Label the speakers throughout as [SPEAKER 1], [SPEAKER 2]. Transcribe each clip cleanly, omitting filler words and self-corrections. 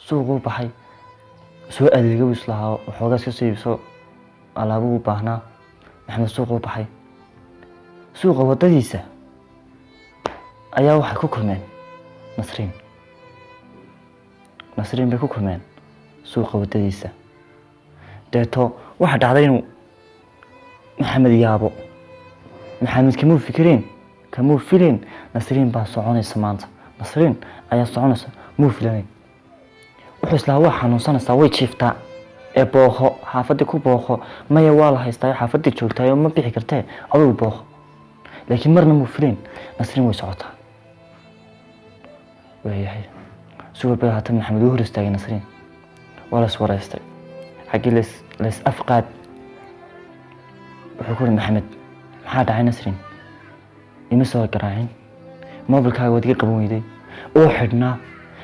[SPEAKER 1] suuquu baxay soo adeegay islahaa waxoogaa iska soo iibso alaabuu u baahnaa. maxamed suuquu baxay suuqa wadadiisa ayaa waxay ku kulmeen nasriin bay ku kulmeen suuqa wadadiisa. deeto waxa dhacday inuu maxamed yaabo. maxamed kamuu fileen nasriin baa soconaysa maanta. nasriin ayaa soconaysa muu filayn. wuxuu islahaa waa xanuunsanaysaa way jiiftaa ee booqo xaafadii ku booqo. maya waa la haystaa xaafadii joogtaa ma bixi kartee adigu booqo. laakiin marna muu fileen nasriin way socotaa. waayahay suuqa bay haatan maxamed uu hor istaagay nasriin. waa la iswareystay xaggii lays afqaad. wuxuu ku yidhi maxamed maxaa dhacay nasriin ima soo garaacin moobilkaaga waad iga qaban weyday oo xidhnaa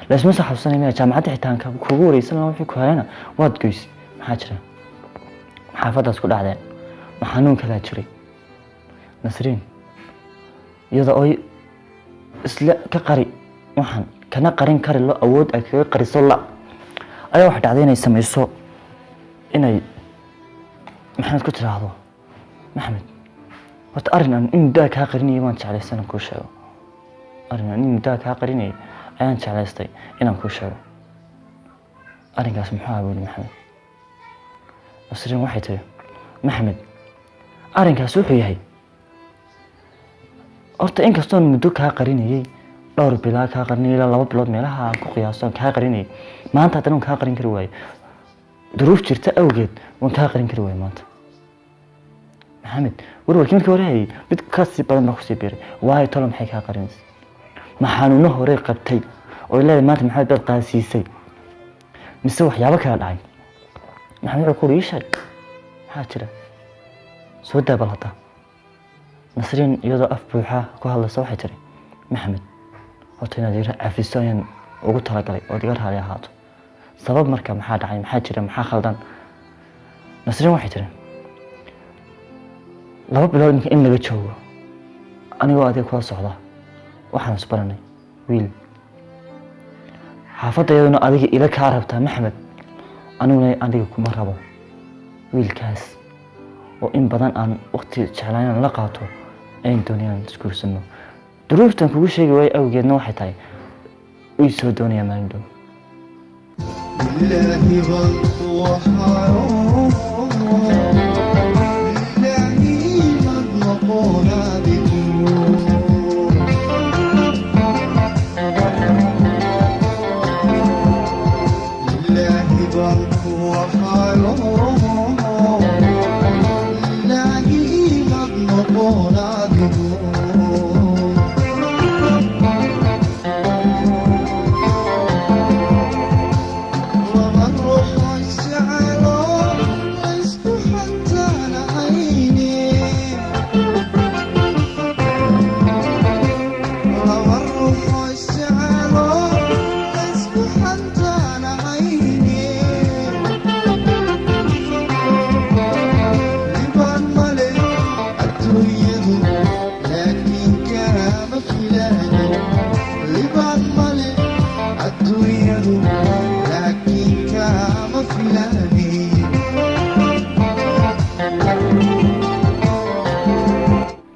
[SPEAKER 1] laysma soo xabsanay maya jaamacadda xitaanka kuugu wareysan lahaa wixii ku helayna waad goysay maxaa jira xaafaddaas ku dhacdeen ma xanuun kalaa jiray. nasriin iyada oo isla ka qari waxaan kana qarin kari lo awood ay kaga qariso la ayaa wax dhacday inay samayso inay maxamed ku tiraahdo maxamed horta arrin aan in muddo kaa qarinayay waan jeclaystay inaan kuu sheego. arrin aan in muddo kaa qarinayay ayaan jeclaystay inaan kuu sheego. arrinkaas muxuu ahaa buuli maxamed. nasriin waxay tiri maxamed arrinkaas wuxuu yahay horta inkastoon muddo kaa qarinayay dhowr bilood kaa qarinayay ilaa 2 bilood meelaha aan ku qiyaaso kaa qarinayay maanta haddana waan kaa qarin kari waayo duruuf jirta awgeed waan kaa qarin kari waayo maanta. maxamed warwarkii markii hore hayay mid kasii badan baa kusii biiray. waayo talo maxay kaa qarinaysay ma xanuuno hore qabtay oo leedahay maanta maxamed baad qaasiisay mise waxyaabo kala dhacay. maxamed wuxuu ku ii sheeg maxaa jira soo daabal hadda. nasriin iyadoo af buuxa ku hadlaysa waxay tiri maxamed horta inaad iga cafiso ayaan ugu talagalay ood iga raali ahaato. sabab marka maxaa dhacay maxaa jira maxaa khaldan. nasriin waxay tiri 2 bilood in laga joogo anigoo adiga kula socda waxaan isbaranay wiil xaafadda iyaduna adiga ila kaa rabtaa maxamed aniguna adiga kuma rabo. wiilkaas oo in badan aan waqti jeclaan inaan la qaato ayaan doonayaan isguursano. duruuftan kugu sheegi waay awgeedna waxay tahay way soo doonayaan maalin dhow.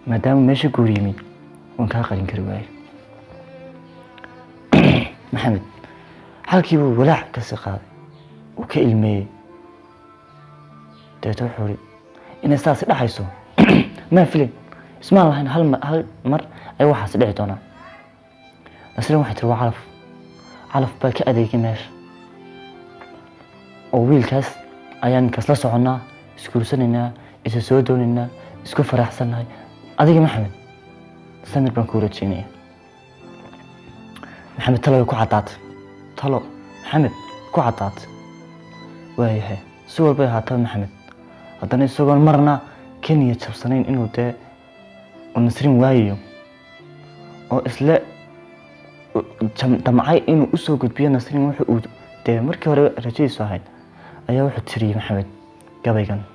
[SPEAKER 1] maadaama meesha guur yimid waan kaa qarin kari waayo. maxamed halkii buu walaac ka sii qaaday uu ka ilmeeyey. deeto wuxuu yidhi inay saas dhaxayso ma filin ismaan lahayn hal mar ay waxaas dhici doonaan. nasriin waxay tiri waa calaf baa ka adeegay meesha oo wiilkaas ayaan kasla soconnaa isguursanaynaa isa soo doonaynaa isku faraxsannahay. adiga maxamed samir baan ku rajaynaya. maxamed talo way ku caddaatay talo maxamed ku caddaatay. waayahay si walbay ahaataba maxamed haddana isagoon marna ka niyad jabsanayn inuu dee nasriin waayayo oo isla damcay inuu usoo gudbiyo nasriin wuxuu dee markii hore rajadiisu ahayd ayaa wuxuu tiriyey maxamed gabaygan.